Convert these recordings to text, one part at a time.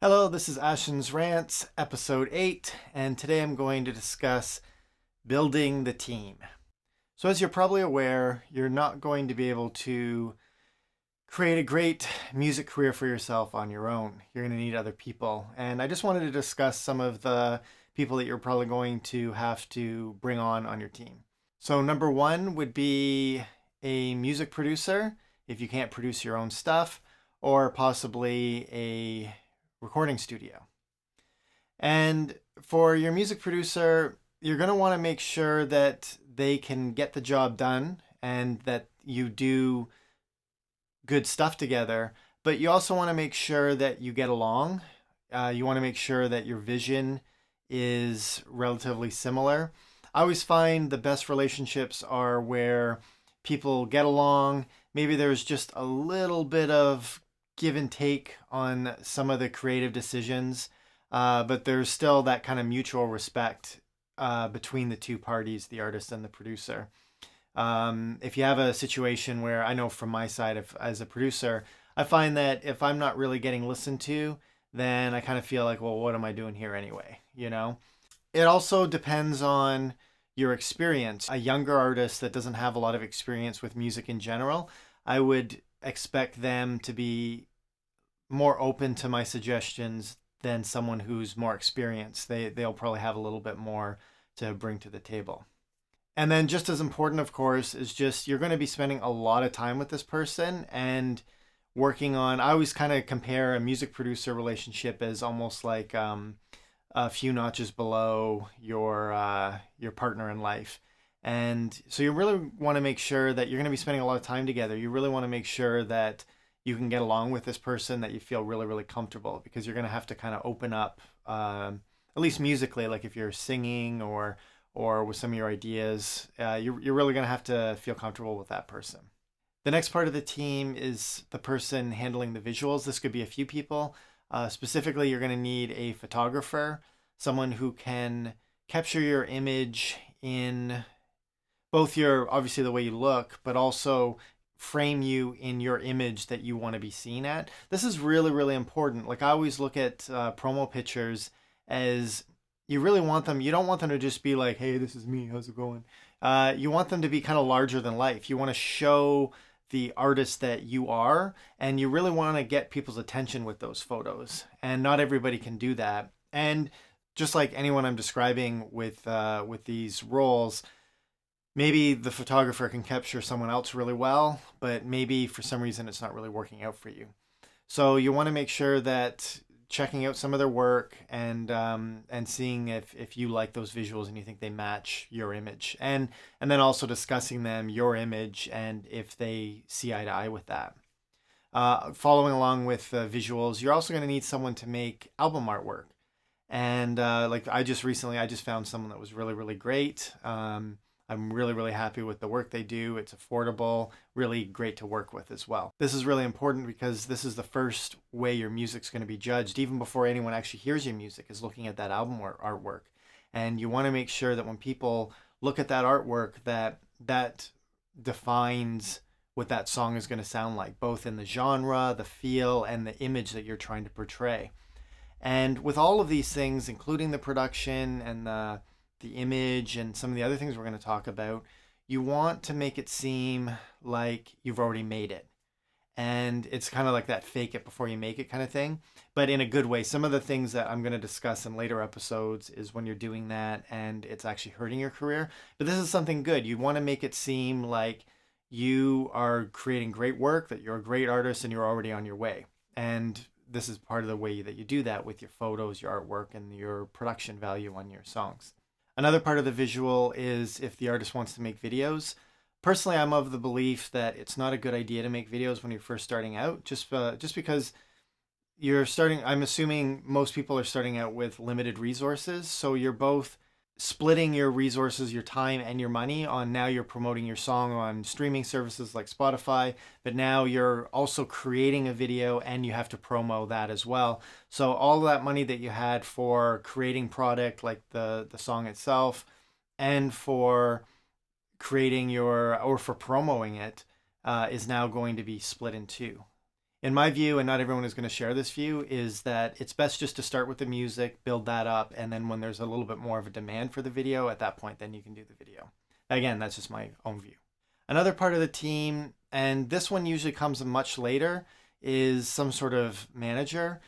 Hello, this is Ashton's Rants, episode 8, and today I'm going to discuss building the team. So, as you're probably aware, you're not going to be able to create a great music career for yourself on your own. You're going to need other people. And I just wanted to discuss some of the people that you're probably going to have to bring on your team. So, number one would be a music producer if you can't produce your own stuff, or possibly a recording studio. And for your music producer, you're going to want to make sure that they can get the job done and that you do good stuff together. But you also want to make sure that you get along. You want to make sure that your vision is relatively similar. I always find the best relationships are where people get along. Maybe there's just a little bit of give and take on some of the creative decisions, but there's still that kind of mutual respect between the two parties, the artist and the producer. If you have a situation where I know from my side, as a producer, I find that if I'm not really getting listened to, then I kind of feel like, well, what am I doing here anyway? It also depends on your experience. A younger artist that doesn't have a lot of experience with music in general, I would expect them to be more open to my suggestions than someone who's more experienced. They'll probably have a little bit more to bring to the table. And then just as important, of course, is just you're going to be spending a lot of time with this person and working on. I always kind of compare a music producer relationship as almost like a few notches below your partner in life. And so you really want to make sure that you're going to be spending a lot of time together. You really want to make sure that you can get along with this person, that you feel really, really comfortable, because you're going to have to kind of open up, at least musically, like if you're singing or with some of your ideas, you're really going to have to feel comfortable with that person. The next part of the team is the person handling the visuals. This could be a few people. Specifically, you're going to need a photographer, someone who can capture your image in both obviously the way you look, but also frame you in your image that you want to be seen at. This is really, really important. Like, I always look at promo pictures as you don't want them to just be like, hey, this is me, how's it going? You want them to be kind of larger than life. You want to show the artist that you are, and you really want to get people's attention with those photos. And not everybody can do that. And just like anyone I'm describing with these roles, maybe the photographer can capture someone else really well, but maybe for some reason it's not really working out for you. So you want to make sure that checking out some of their work and seeing if you like those visuals and you think they match your image, and then also discussing them, your image, and if they see eye to eye with that. Following along with visuals, you're also going to need someone to make album artwork. And like I just found someone that was really, really great. I'm really, really happy with the work they do. It's affordable, really great to work with as well. This is really important because this is the first way your music's going to be judged, even before anyone actually hears your music, is looking at that album artwork. And you want to make sure that when people look at that artwork, that defines what that song is going to sound like, both in the genre, the feel, and the image that you're trying to portray. And with all of these things, including the production and the image and some of the other things we're going to talk about, you want to make it seem like you've already made it. And it's kind of like that fake it before you make it kind of thing, but in a good way. Some of the things that I'm going to discuss in later episodes is when you're doing that and it's actually hurting your career. But this is something good. You want to make it seem like you are creating great work, that you're a great artist, and you're already on your way. And this is part of the way that you do that with your photos, your artwork, and your production value on your songs. Another part of the visual is if the artist wants to make videos. Personally, I'm of the belief that it's not a good idea to make videos when you're first starting out, just because you're starting. I'm assuming most people are starting out with limited resources, so you're both splitting your resources, your time, and your money on. Now you're promoting your song on streaming services like Spotify, but now you're also creating a video and you have to promo that as well. So all that money that you had for creating product like the song itself and for creating or for promoting it is now going to be split in two. in my view, and not everyone is going to share this view, is that it's best just to start with the music, build that up, and then when there's a little bit more of a demand for the video, at that point, then you can do the video. Again, that's just my own view. Another part of the team, and this one usually comes much later, is some sort of manager.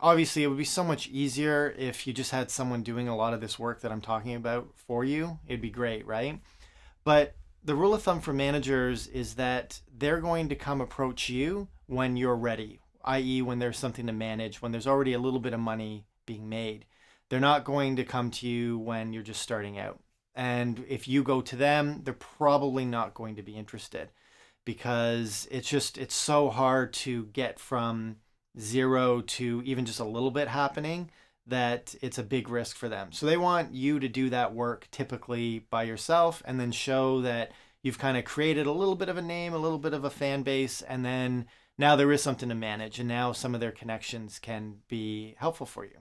Obviously, it would be so much easier if you just had someone doing a lot of this work that I'm talking about for you. It'd be great, right? But the rule of thumb for managers is that they're going to come approach you when you're ready, i.e., when there's something to manage, when there's already a little bit of money being made. They're not going to come to you when you're just starting out. And if you go to them, they're probably not going to be interested, because it's so hard to get from zero to even just a little bit happening that it's a big risk for them. So they want you to do that work typically by yourself, and then show that you've kind of created a little bit of a name, a little bit of a fan base, and then now there is something to manage, and now some of their connections can be helpful for you.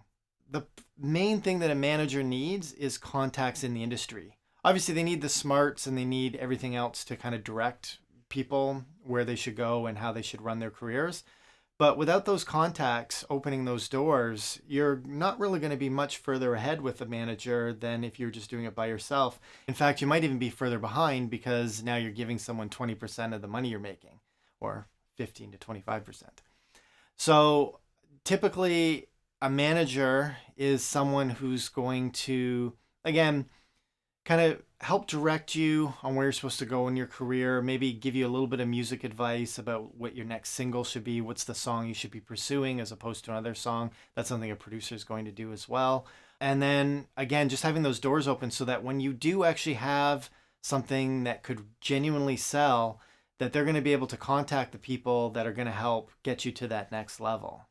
The main thing that a manager needs is contacts in the industry. Obviously, they need the smarts and they need everything else to kind of direct people where they should go and how they should run their careers. But without those contacts opening those doors, you're not really going to be much further ahead with a manager than if you're just doing it by yourself. In fact, you might even be further behind, because now you're giving someone 20% of the money you're making, or 15 to 25%. So typically, a manager is someone who's going to, again, kind of help direct you on where you're supposed to go in your career, maybe give you a little bit of music advice about what your next single should be, what's the song you should be pursuing as opposed to another song. That's something a producer is going to do as well. And then, again, just having those doors open so that when you do actually have something that could genuinely sell, that they're going to be able to contact the people that are going to help get you to that next level.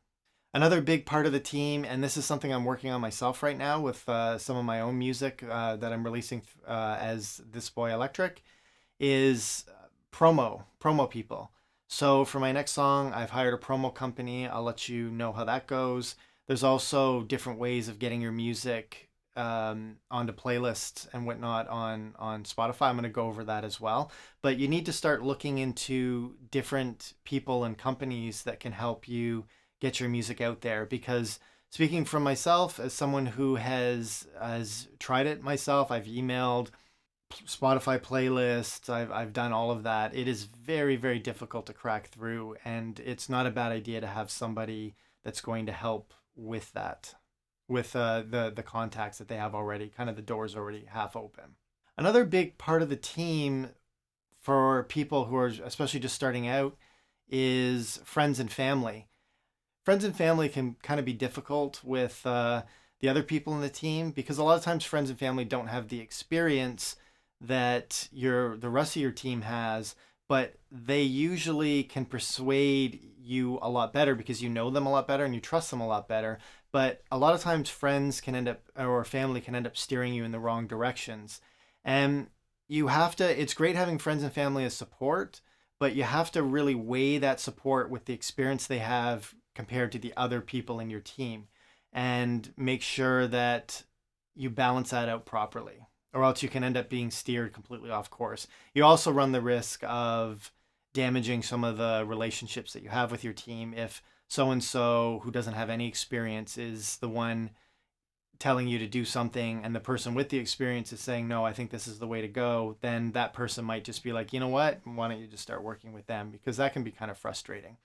Another big part of the team, and this is something I'm working on myself right now with some of my own music that I'm releasing as This Boy Electric, is promo people. So for my next song, I've hired a promo company. I'll let you know how that goes. There's also different ways of getting your music onto playlists and whatnot on Spotify. I'm going to go over that as well. But you need to start looking into different people and companies that can help you get your music out there, because speaking from myself as someone who has tried it myself, I've emailed Spotify playlists, I've done all of that. It is very, very difficult to crack through, and it's not a bad idea to have somebody that's going to help with that, with the contacts that they have already, kind of the doors already half open. Another big part of the team for people who are especially just starting out is friends and family. Friends and family can kind of be difficult with the other people in the team, because a lot of times friends and family don't have the experience that the rest of your team has, but they usually can persuade you a lot better because you know them a lot better and you trust them a lot better. But a lot of times friends can end up, or family can end up steering you in the wrong directions. And it's great having friends and family as support, but you have to really weigh that support with the experience they have compared to the other people in your team, and make sure that you balance that out properly, or else you can end up being steered completely off course. You also run the risk of damaging some of the relationships that you have with your team if so-and-so who doesn't have any experience is the one telling you to do something, and the person with the experience is saying, no, I think this is the way to go. Then that person might just be like, you know what, why don't you just start working with them, because that can be kind of frustrating.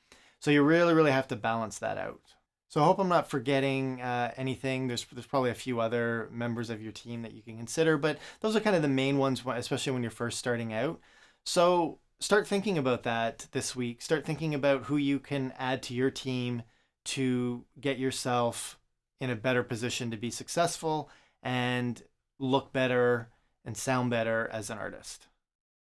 So you really, really have to balance that out. So I hope I'm not forgetting anything. There's probably a few other members of your team that you can consider, but those are kind of the main ones, especially when you're first starting out. So start thinking about that this week. Start thinking about who you can add to your team to get yourself in a better position to be successful and look better and sound better as an artist.